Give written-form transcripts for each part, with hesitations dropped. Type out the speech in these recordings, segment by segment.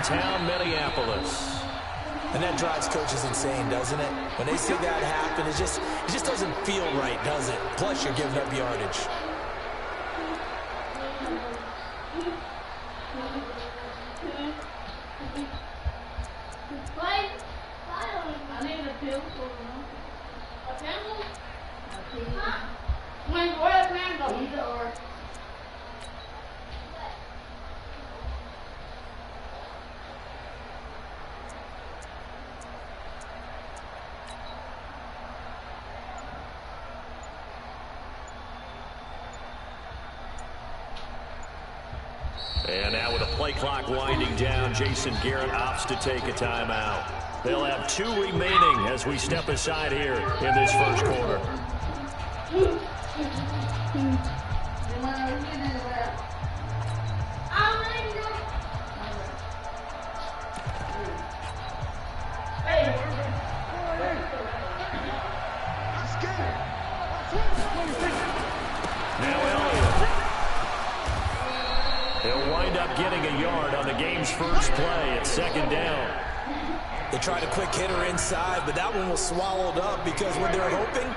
downtown Minneapolis. And that drives coaches insane, doesn't it? When they see that happen, it just doesn't feel right, does it? Plus, you're giving up yardage. And now with a play clock winding down, Jason Garrett opts to take a timeout. They'll have 2 remaining as we step aside here in this first quarter. He'll wind up getting a yard on the game's first play at second down. They tried a quick hitter inside, but that one was swallowed up because what they're hoping,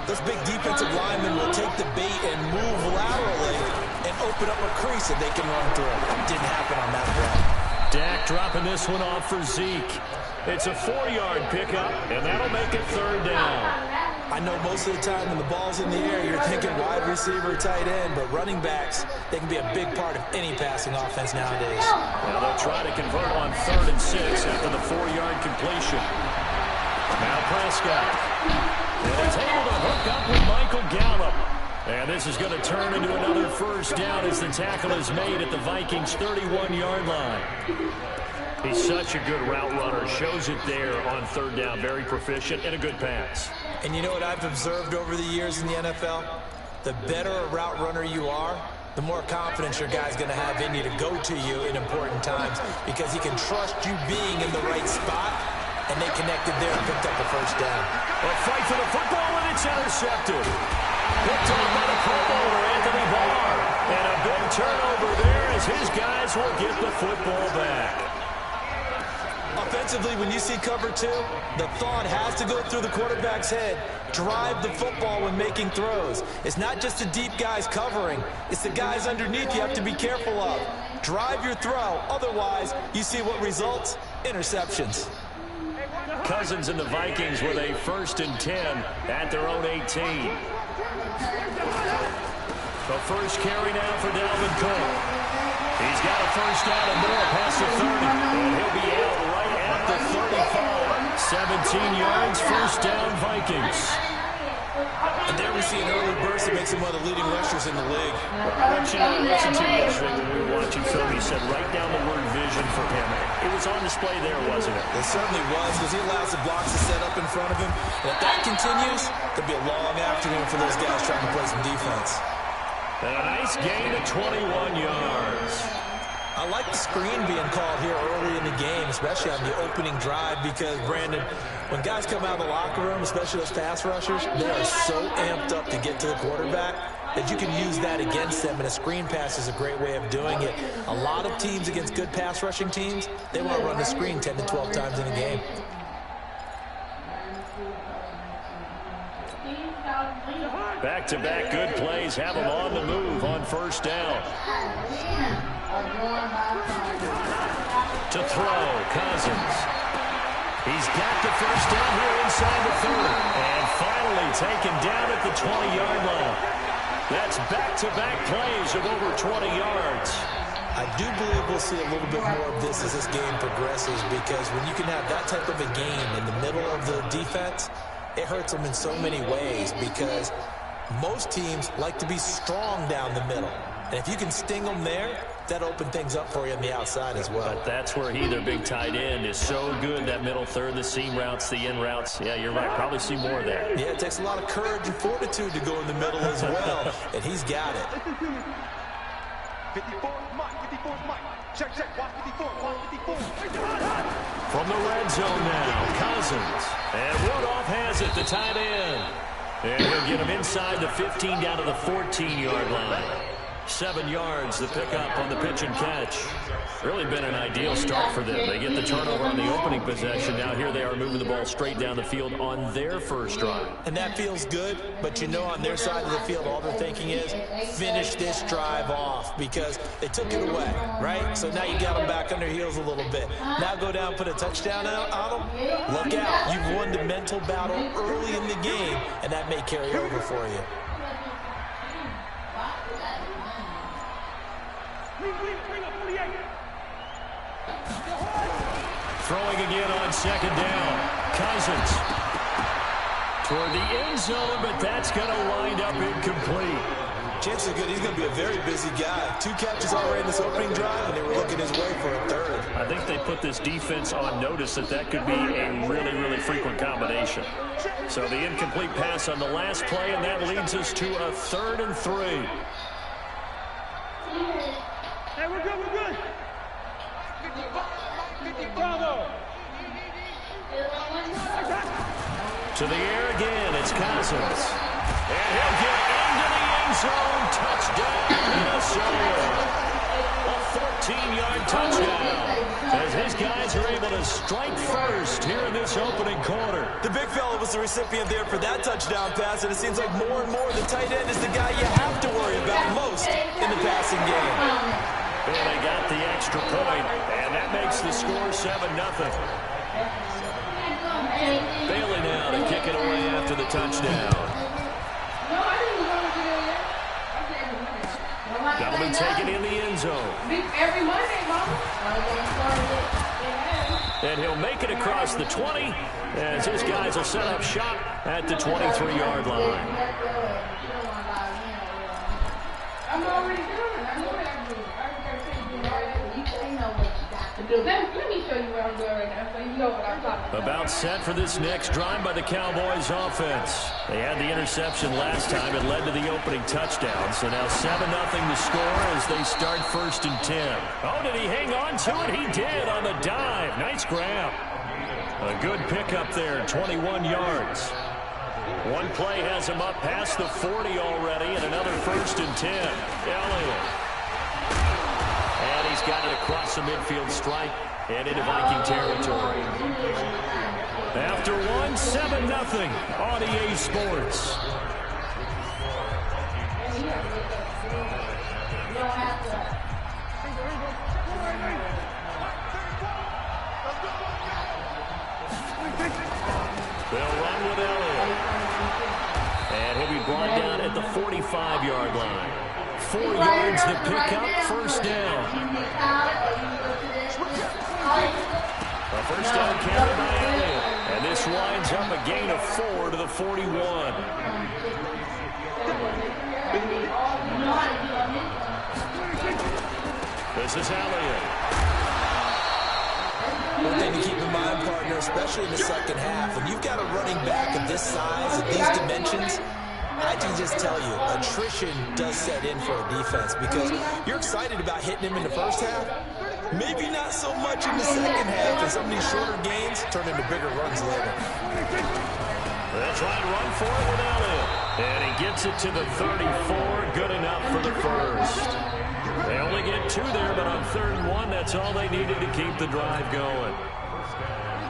those big defensive linemen will take the bait and move laterally and open up a crease that they can run through. Didn't happen on that play. Dak dropping this one off for Zeke. It's a 4-yard pickup, and that'll make it third down. I know most of the time when the ball's in the air, you're thinking wide receiver, tight end, but running backs, they can be a big part of any passing offense nowadays. Now they'll try to convert on 3rd and 6 after the 4-yard completion. Now Prescott. And he's able to hook up with Michael Gallup. And this is going to turn into another first down as the tackle is made at the Vikings' 31-yard line. He's such a good route runner. Shows it there on 3rd down. Very proficient and a good pass. And you know what I've observed over the years in the NFL? The better a route runner you are, the more confidence your guy's going to have in you to go to you in important times because he can trust you being in the right spot, and they connected there and picked up the first down. A fight for the football, and it's intercepted. Picked up by the Pro Bowler, Anthony Barr. And a big turnover there as his guys will get the football back. Offensively, when you see cover 2, the thought has to go through the quarterback's head. Drive the football when making throws. It's not just the deep guys covering. It's the guys underneath you have to be careful of. Drive your throw. Otherwise, you see what results? Interceptions. Cousins and the Vikings with a 1st and 10 at their own 18. The first carry now for Dalvin Cook. He's got a first down and more past the 30. And he'll be out right at the 35. 17 yards, first down Vikings. And there we see an early burst that makes him one of the leading rushers in the league. I want you to listen to yesterday when we were watching film. He said write down the word vision for him. It was on display there, wasn't it? It certainly was because he allows the blocks to set up in front of him. And if that continues, there'll be a long afternoon for those guys trying to play some defense. And a nice gain of 21 yards. I like the screen being called here early in the game, especially on the opening drive, because, Brandon, when guys come out of the locker room, especially those pass rushers, they are so amped up to get to the quarterback that you can use that against them, and a screen pass is a great way of doing it. A lot of teams against good pass rushing teams, they want to run the screen 10 to 12 times in a game. Back-to-back good plays have them on the move on first down. To throw, Cousins. He's got the first down here inside the 30. And finally taken down at the 20-yard line. That's back-to-back plays of over 20 yards. I do believe we'll see a little bit more of this as this game progresses, because when you can have that type of a game in the middle of the defense, it hurts them in so many ways, because most teams like to be strong down the middle. And if you can sting them there, that opens things up for you on the outside as well. But that's where their big tight end, is so good, that middle third, the seam routes, the in routes. Yeah, you're right. Probably see more of that. Yeah, it takes a lot of courage and fortitude to go in the middle as well, and he's got it. 54, Mike, 54, Mike. Check, watch 54, watch 54. From the red zone now, Cousins. And Rudolph has it, the tight end. And he'll get him inside the 15 down to the 14-yard line. 7 yards, the pickup on the pitch and catch. Really been an ideal start for them. They get the turnover on the opening possession. Now here they are moving the ball straight down the field on their first drive. And that feels good, but you know on their side of the field, all they're thinking is finish this drive off because they took it away, right? So now you got them back on their heels a little bit. Now go down, put a touchdown on them. Look out. You've won the mental battle early in the game, and that may carry over for you. Throwing again on second down. Cousins toward the end zone, but that's going to wind up incomplete. Chances are good he's going to be a very busy guy. 2 catches already in this opening drive, and they were looking his way for a third. I think they put this defense on notice that could be a really, really frequent combination. So the incomplete pass on the last play, and that leads us to a 3rd and 3. Hey, we're good, we're good. Bravo. To the air again, it's Cousins. And he'll get into the end zone. Touchdown, Minnesota. A 14-yard touchdown. As his guys are able to strike first here in this opening quarter. The big fella was the recipient there for that touchdown pass, and it seems like more and more the tight end is the guy you have to worry about most in the passing game. And they got the extra point, and that makes the score 7-0. Bailey now to kick it away after the touchdown. That'll be taken in the end zone. And he'll make it across the 20 as his guys will set up shop at the 23-yard line. I'm already doing it. I know what I'm doing. Let me show you where I'm going right now so you know what I'm talking about. About set for this next drive by the Cowboys offense. They had the interception last time. It led to the opening touchdown. So now 7-0 the score as they start 1st and 10. Oh, did he hang on to it? He did on the dive. Nice grab. A good pickup there, 21 yards. One play has him up past the 40 already, and another 1st and 10. Elliott. And he's got it across the midfield stripe and into Viking territory. After one, 7-0 on EA Sports. They'll run with Elliott. And he'll be brought down at the 45-yard line. 4 yards the pickup, 1st down. A 1st down carry by Elliott. And this winds up a gain of 4 to the 41. This is Elliott. One thing to keep in mind, partner, especially in the second half, when you've got a running back of this size, of these dimensions, I can just tell you, attrition does set in for a defense because you're excited about hitting him in the first half. Maybe not so much in the second half, and some of these shorter gains turn into bigger runs later. They'll try and run for it with Elliott. And he gets it to the 34. Good enough for the 1st. They only get 2 there, but on 3rd and 1, that's all they needed to keep the drive going.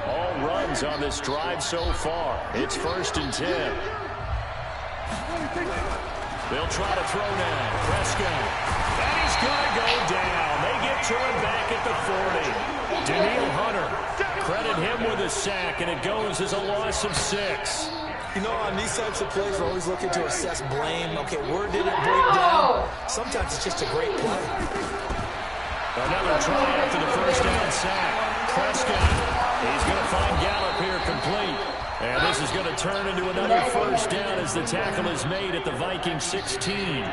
All runs on this drive so far. It's 1st and 10. They'll try to throw now. Prescott. And he's going to go down. They get to him back at the 40. Daniil Hunter. Credit him with a sack, and it goes as a loss of 6. You know, on these types of plays, we're always looking to assess blame. Okay, where did it break down? Sometimes it's just a great play. Another try after the 1st down sack. Prescott. He's going to find Gallup here complete. And this is going to turn into another 1st down as the tackle is made at the Viking 16.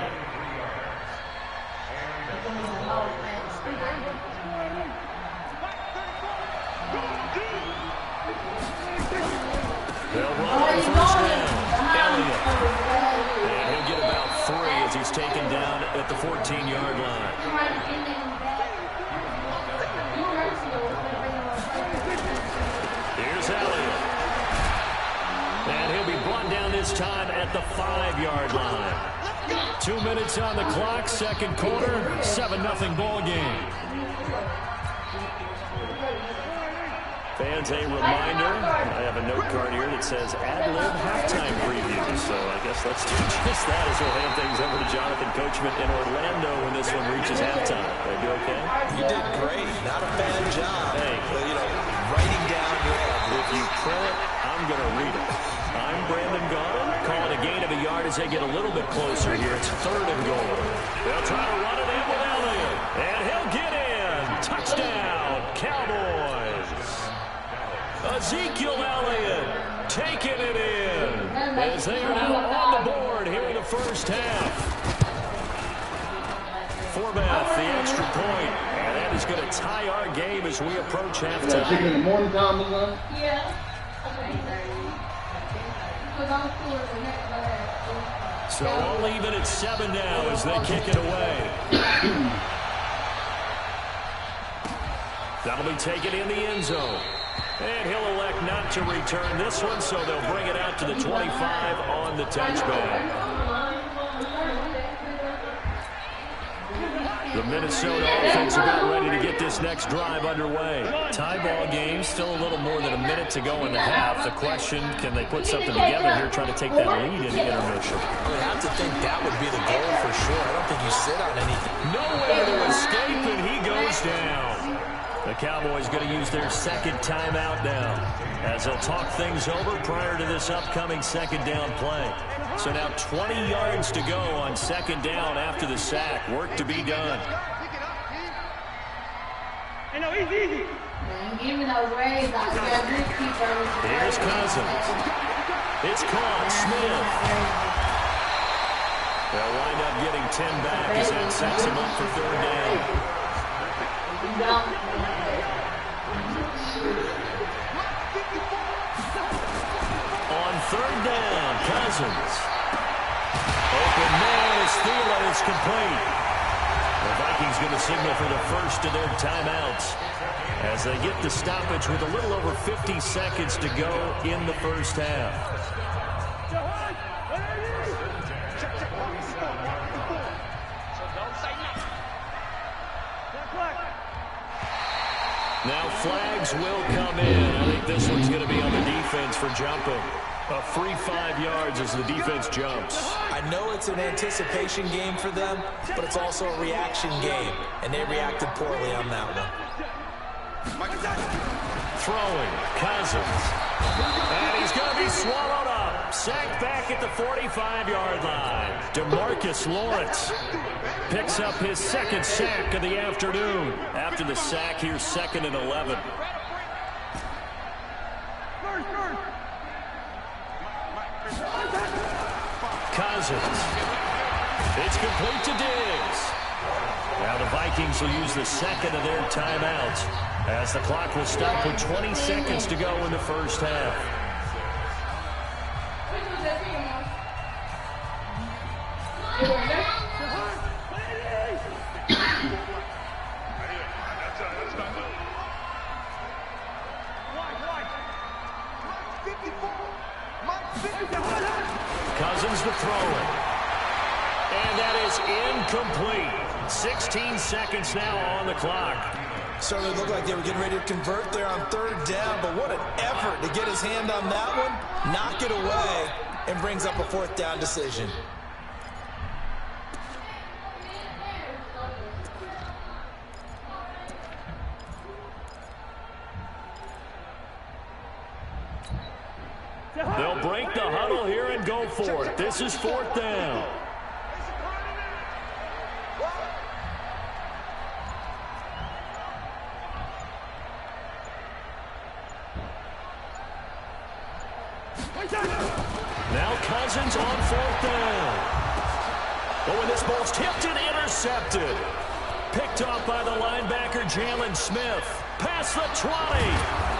They'll run on 1st down. Elliott. And he'll get about 3 as he's taken down at the 14-yard line. Here's Elliott. And he'll be brought down this time at the 5-yard line. 2 minutes on the clock, second quarter, 7-0 ball game. Fans, a reminder, I have a note card here that says ad-lib halftime preview. So I guess let's do just that as we'll hand things over to Jonathan Coachman in Orlando when this one reaches halftime. Did I do okay? You did great. Not a bad job. Hey. But, you know, writing down your ad-lib. If you print it, I'm going to read it. I'm Brandon Gaudin, calling a gain of a yard as they get a little bit closer here. It's 3rd and goal. They'll try to run it in with Elliott. And he'll get in. Touchdown, Cowboys. Ezekiel Elliott taking it in as they are now on the board here in the first half. Forbath, the extra point, and that is going to tie our game as we approach halftime. Chicken in the morning time, Milan? Yeah. So all even at 7 now as they kick it away. That'll be taken in the end zone. And he'll elect not to return this one, so they'll bring it out to the 25 on the touchback. The Minnesota offense about ready to get this next drive underway. Tie ball game, still a little more than a minute to go in the half. The question, can they put something together here, try to take that lead into intermission? I would have to think that would be the goal for sure. I don't think you sit on anything. Nowhere to escape, and he goes down. The Cowboys going to use their second timeout now as they'll talk things over prior to this upcoming second down play. So now 20 yards to go on second down after the sack. Work to be done. Hey, no, easy. Give me those rays out. You got good keeper. Here's Cousins. It's caught. Smith. They'll wind up getting 10 back as that sets him up for 3rd down. On 3rd down, Cousins. Open man is Thielen. It's complete. The Vikings going to signal for the first of their timeouts as they get the stoppage with a little over 50 seconds to go in the first half. Now flags will come in. I think this one's going to be on the defense for jumping. A free 5 yards as the defense jumps. I know it's an anticipation game for them, but it's also a reaction game, and they reacted poorly on that one. Throwing, Cousins. And he's going to be swallowed up. Sacked back at the 45-yard line. DeMarcus Lawrence picks up his second sack of the afternoon. After the sack, here's 2nd and 11. Cousins. It's complete to Diggs. Now the Vikings will use the second of their timeouts as the clock will stop with 20 seconds to go in the first half. Cousins to throw it. And that is incomplete. 16 seconds now on the clock. Certainly looked like they were getting ready to convert there on 3rd down, but what an effort to get his hand on that one, knock it away, and brings up a 4th down decision. They'll break the huddle here and go for it. This is 4th down. Now Cousins on 4th down. Oh, and this ball's tipped and intercepted. Picked off by the linebacker, Jalen Smith. Past the 20.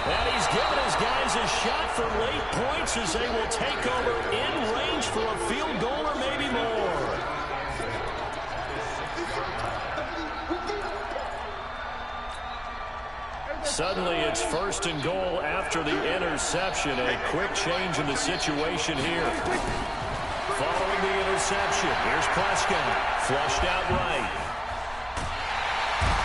And he's given his guys a shot for late points as they will take over in range for a field goal or maybe more. Suddenly it's 1st and goal after the interception. A quick change in the situation here. following the interception. Here's Prescott, flushed out right.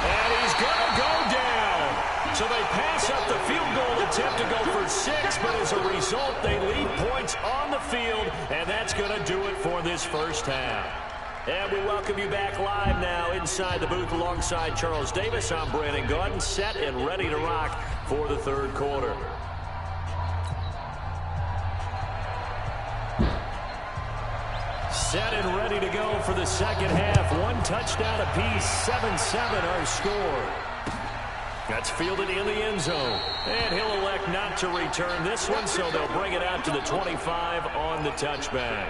And he's going to go down. So they pass up the field goal attempt to go for 6, but as a result, they leave points on the field, and that's going to do it for this first half. And we welcome you back live now inside the booth alongside Charles Davis. I'm Brandon Gaudin, set and ready to rock for the third quarter. Set and ready to go for the second half. One touchdown apiece, 7-7 our score. That's fielded in the end zone. And he'll elect not to return this one, so they'll bring it out to the 25 on the touchback.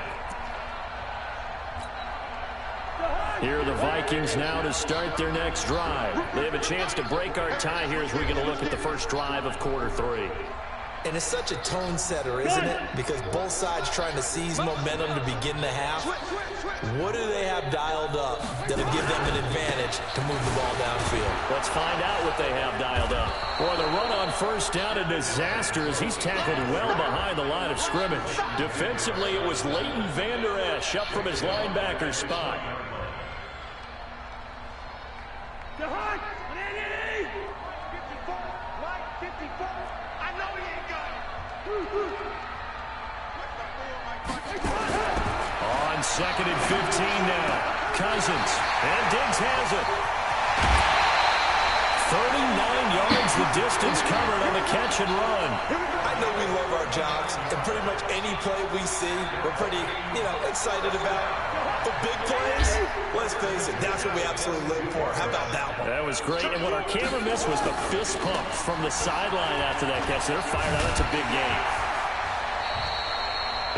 Here are the Vikings now to start their next drive. They have a chance to break our tie here as we're going to look at the first drive of quarter 3. And it's such a tone setter, isn't it? Because both sides trying to seize momentum to begin the half. What do they have dialed up that'll give them an advantage to move the ball downfield? Let's find out what they have dialed up. Boy, the run on first down, a disaster as he's tackled well behind the line of scrimmage. Defensively, it was Leighton Vander Esch up from his linebacker spot. On 2nd and 15 now. Cousins. And Diggs has it. 39 yards the distance covered on the catch and run. I know we love our jobs, and pretty much any play we see, we're pretty, excited about. But big plays, let's face it, that's what we absolutely live for. How about that one? That was great, and what our camera missed was the fist pump from the sideline after that catch. They're fired out. That's a big game.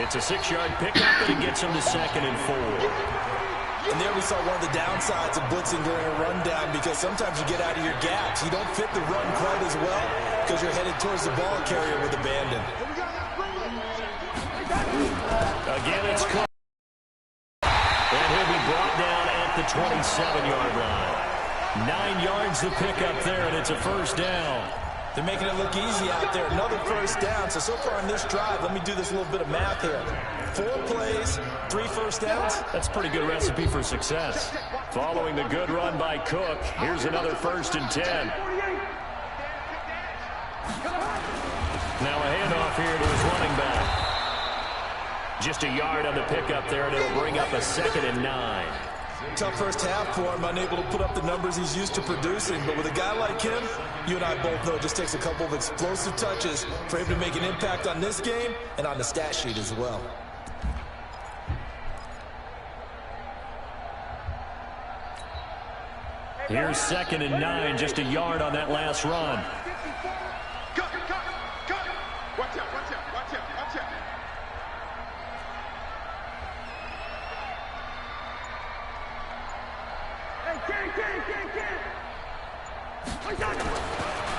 It's a 6-yard pickup, and it gets him to 2nd and 4. And there we saw one of the downsides of blitzing during a rundown, because sometimes you get out of your gaps. You don't fit the run quite as well because you're headed towards the ball carrier with abandon. Again, it's Cook. And he'll be brought down at the 27-yard line. 9 yards the pickup there, and it's a first down. They're making it look easy out there. Another first down. So far on this drive, let me do this little bit of math here. 4 plays, 3 first downs. That's a pretty good recipe for success. Following the good run by Cook, here's another 1st and 10. Now a handoff here to his running back. Just a yard on the pickup there, and it'll bring up a 2nd and 9. Tough first half for him, unable to put up the numbers he's used to producing. But with a guy like him, you and I both know it just takes a couple of explosive touches for him to make an impact on this game and on the stat sheet as well. Here's 2nd and 9, just a yard on that last run. Watch out, watch out, watch out, watch out.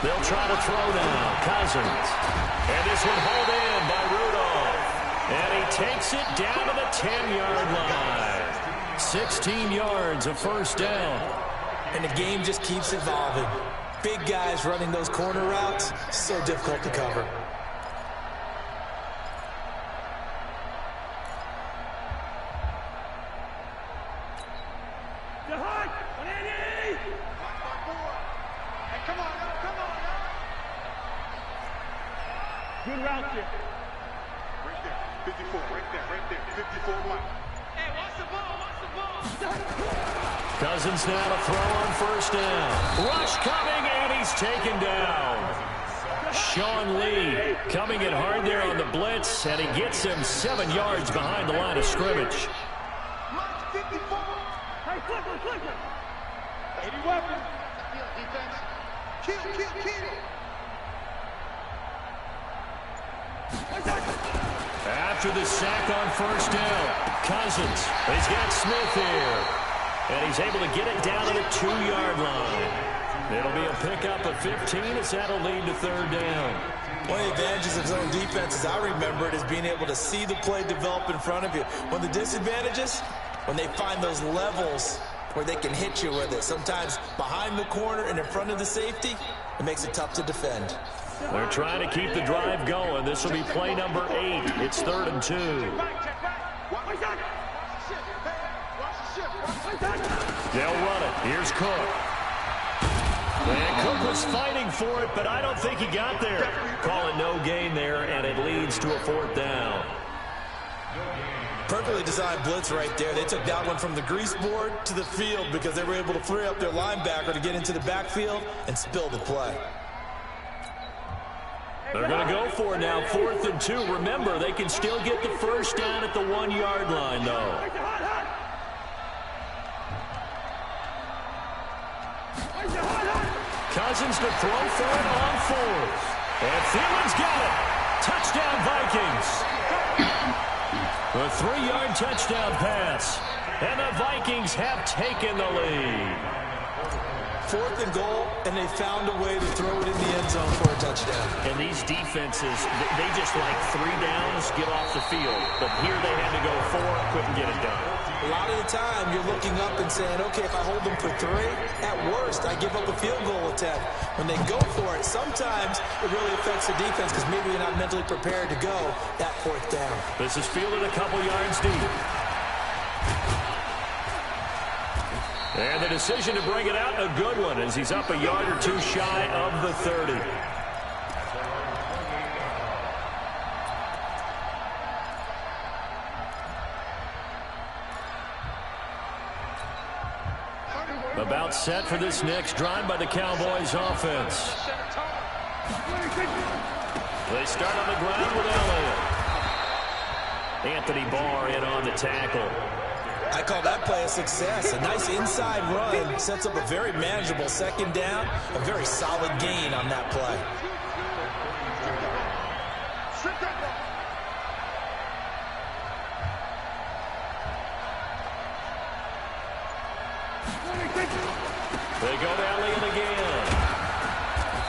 They'll try to throw now. Cousins. And this one hauled in by Rudolph. And he takes it down to the 10-yard line. 16 yards, a first down. And the game just keeps evolving. Big guys running those corner routes, so difficult to cover. Good route there. Right there, 54, right there, 54 Mike. Hey, watch the ball, watch the ball. Cousins now to throw on first down. Rush coming, and he's taken down. Sean Lee coming in hard there on the blitz, and he gets him 7 yards behind the line of scrimmage. Mike 54. Hey, flipper. 80 weapons. Defense. Kill. After the sack on first down, Cousins, he's got Smith here. And he's able to get it down to the 2-yard line. It'll be a pickup of 15 as that'll lead to 3rd down. One of the advantages of zone defense, as I remember it, is being able to see the play develop in front of you. One of the disadvantages, when they find those levels where they can hit you with it. Sometimes behind the corner and in front of the safety, it makes it tough to defend. They're trying to keep the drive going. This will be play number 8. It's 3rd and 2. Here's Cook. And Cook was fighting for it, but I don't think he got there. Call it no gain there, and it leads to a 4th down. Perfectly designed blitz right there. They took that one from the grease board to the field because they were able to free up their linebacker to get into the backfield and spill the play. They're going to go for it now, 4th and 2. Remember, they can still get the first down at the 1-yard line, though. Cousins to throw for it on 4th. And Thielen's got it. Touchdown, Vikings. A 3-yard touchdown pass. And the Vikings have taken the lead. 4th and goal, and they found a way to throw it in the end zone for a touchdown. And these defenses, they just like 3 downs, get off the field. But here they had to go 4, couldn't get it done. A lot of the time, you're looking up and saying, okay, if I hold them for 3, at worst, I give up a field goal attempt. When they go for it, sometimes it really affects the defense because maybe they're not mentally prepared to go that 4th down. This is fielded a couple yards deep. And the decision to bring it out, a good one, as he's up a yard or 2 shy of the 30. About set for this next drive by the Cowboys offense. They start on the ground with Elliott. Anthony Barr in on the tackle. I call that play a success. A nice inside run sets up a very manageable 2nd down. A very solid gain on that play. They go to Elliott again.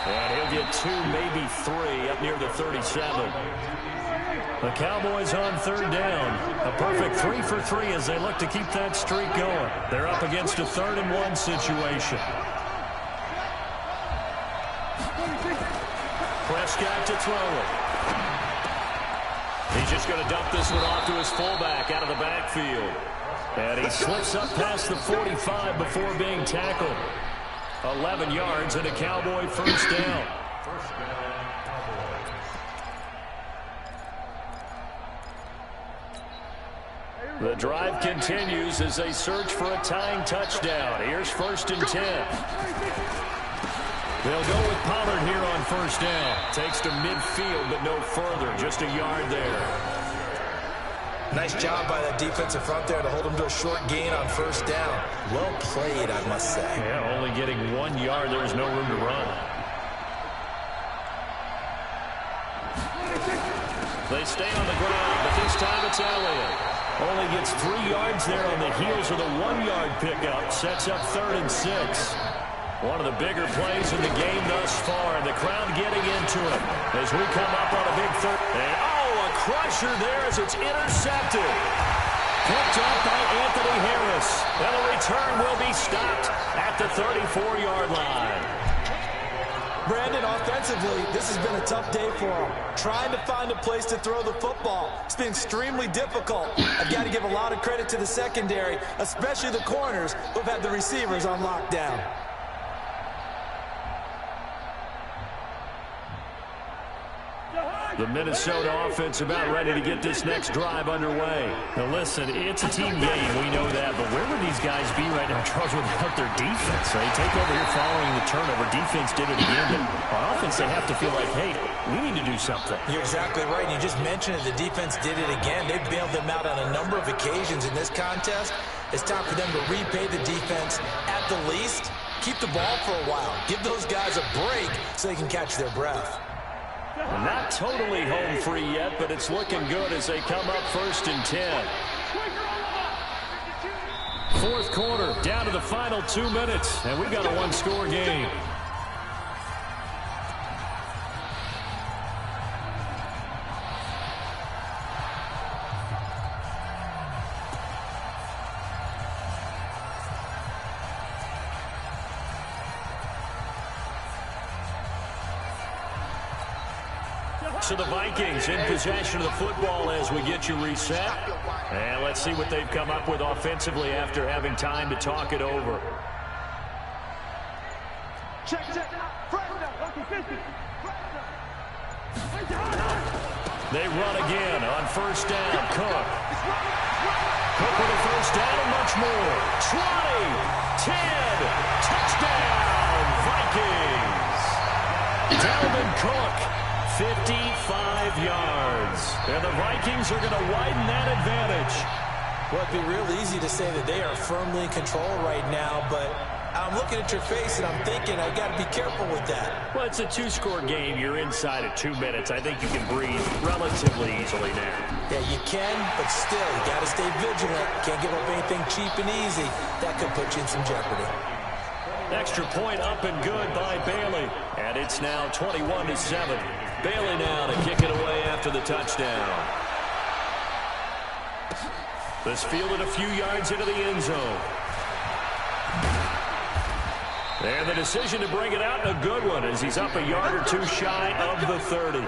And he'll get 2, maybe 3 up near the 37. The Cowboys on 3rd down. A perfect 3 for 3 as they look to keep that streak going. They're up against a 3rd and 1 situation. Prescott to throw it. He's just going to dump this one off to his fullback out of the backfield. And he slips up past the 45 before being tackled. 11 yards and a Cowboy 1st down. The drive continues as they search for a tying touchdown. Here's 1st and 10. They'll go with Pollard here on 1st down. Takes to midfield, but no further. Just a yard there. Nice job by that defensive front there to hold him to a short gain on 1st down. Well played, I must say. Yeah, only getting 1 yard. There's no room to run. They stay on the ground, but this time it's Elliott. Only gets 3 yards there on the heels of the 1-yard pickup. Sets up 3rd and 6. One of the bigger plays in the game thus far, and the crowd getting into it as we come up on a big 3rd. And, a crusher there as it's intercepted. Picked up by Anthony Harris. And the return will be stopped at the 34-yard line. Brandon, offensively, this has been a tough day for him. Trying to find a place to throw the football. It's been extremely difficult. I've got to give a lot of credit to the secondary, especially the corners who've had the receivers on lockdown. The Minnesota offense about ready to get this next drive underway. Now listen, it's a team game, we know that, but where would these guys be right now, Charles, without their defense? They take over here following the turnover. Defense did it again, but on offense they have to feel like, hey, we need to do something. You're exactly right. You just mentioned it. The defense did it again. They bailed them out on a number of occasions in this contest. It's time for them to repay the defense at the least. Keep the ball for a while. Give those guys a break so they can catch their breath. Not totally home free yet, but it's looking good as they come up 1st and 10. 4th quarter, down to the final 2 minutes, and we've got a 1-score game. So the Vikings in possession of the football as we get you reset. And let's see what they've come up with offensively after having time to talk it over. Check. They run again on first down. Cook. Cook with a first down and much more. 20, 10, touchdown, Vikings. Dalvin Cook, 55 yards. And the Vikings are going to widen that advantage. Well, it'd be real easy to say that they are firmly in control right now, but I'm looking at your face and I'm thinking I got to be careful with that. Well, it's a two-score game. You're inside of 2 minutes. I think you can breathe relatively easily now. Yeah, you can, but still, you got to stay vigilant. Can't give up anything cheap and easy. That could put you in some jeopardy. Extra point up and good by Bailey. And it's now 21-7. Bailey now to kick it away after the touchdown. This fielded a few yards into the end zone. And the decision to bring it out, a good one, as he's up a yard or two shy of the 30.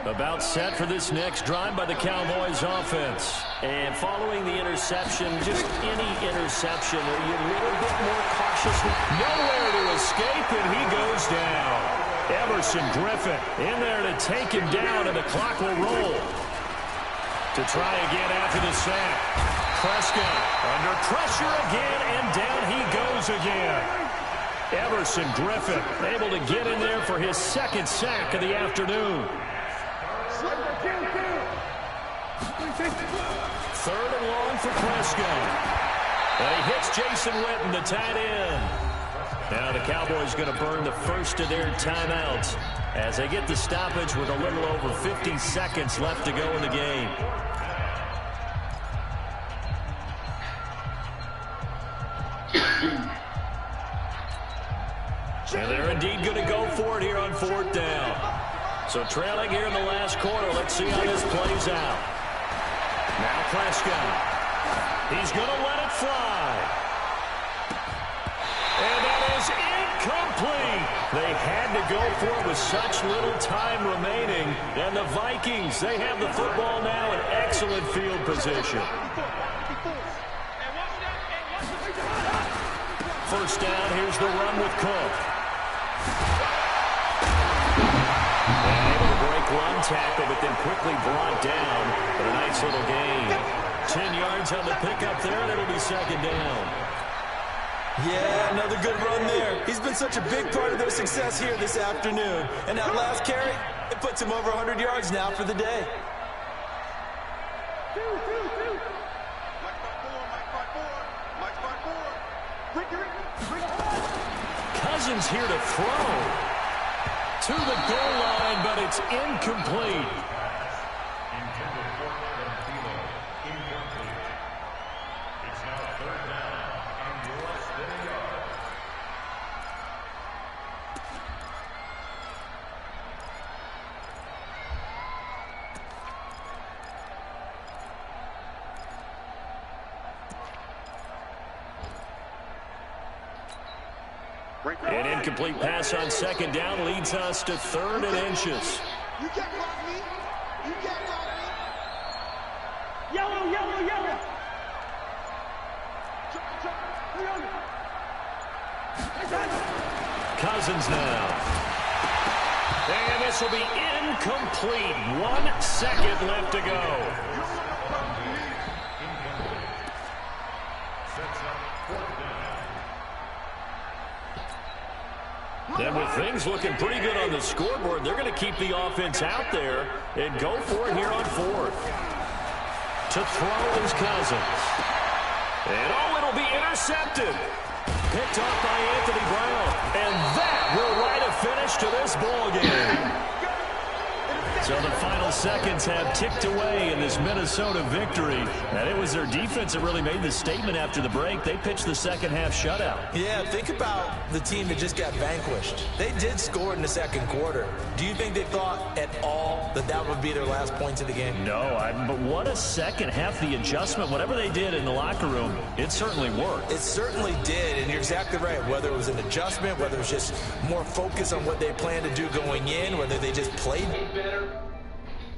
About set for this next drive by the Cowboys offense. And following the interception, just any interception, are you a little bit more cautious? Nowhere to escape, and he goes down. Emerson Griffin in there to take him down, and the clock will roll. To try again after the sack. Prescott under pressure again, and down he goes again. Emerson Griffin able to get in there for his second sack of the afternoon. Third and long for Prescott. And he hits Jason Witten, the tight end. Now the Cowboys going to burn the first of their timeouts as they get the stoppage with a little over 50 seconds left to go in the game. And they're indeed going to go for it here on fourth down. So trailing here in the last quarter. Let's see how this plays out. Now Prescott. He's going to let it fly. And that is incomplete. They had to go for it with such little time remaining. And the Vikings, they have the football now in excellent field position. First down, here's the run with Cook. One tackle, but then quickly brought down. But a nice little gain. 10 yards on the pickup there, and it'll be second down. Yeah, another good run there. He's been such a big part of their success here this afternoon. And that last carry, it puts him over 100 yards now for the day. Cousins here to throw. To the goal line, but it's incomplete. It's now third down and less than a yard. An incomplete pass on second down leads us to third and inches. You can't block me. You can't block me. Yellow. Cousins now. And this will be incomplete. 1 second left to go. And with things looking pretty good on the scoreboard, they're going to keep the offense out there and go for it here on fourth. To throw is Cousins. And it'll be intercepted. Picked off by Anthony Brown. And that will write a finish to this ball game. So the final seconds have ticked away in this Minnesota victory. And it was their defense that really made the statement after the break. They pitched the second half shutout. Yeah, think about the team that just got vanquished. They did score in the second quarter. Do you think they thought at all that that would be their last points of the game? No, but what a second half. The adjustment, whatever they did in the locker room, it certainly worked. It certainly did, and you're exactly right. Whether it was an adjustment, whether it was just more focus on what they planned to do going in, whether they just played better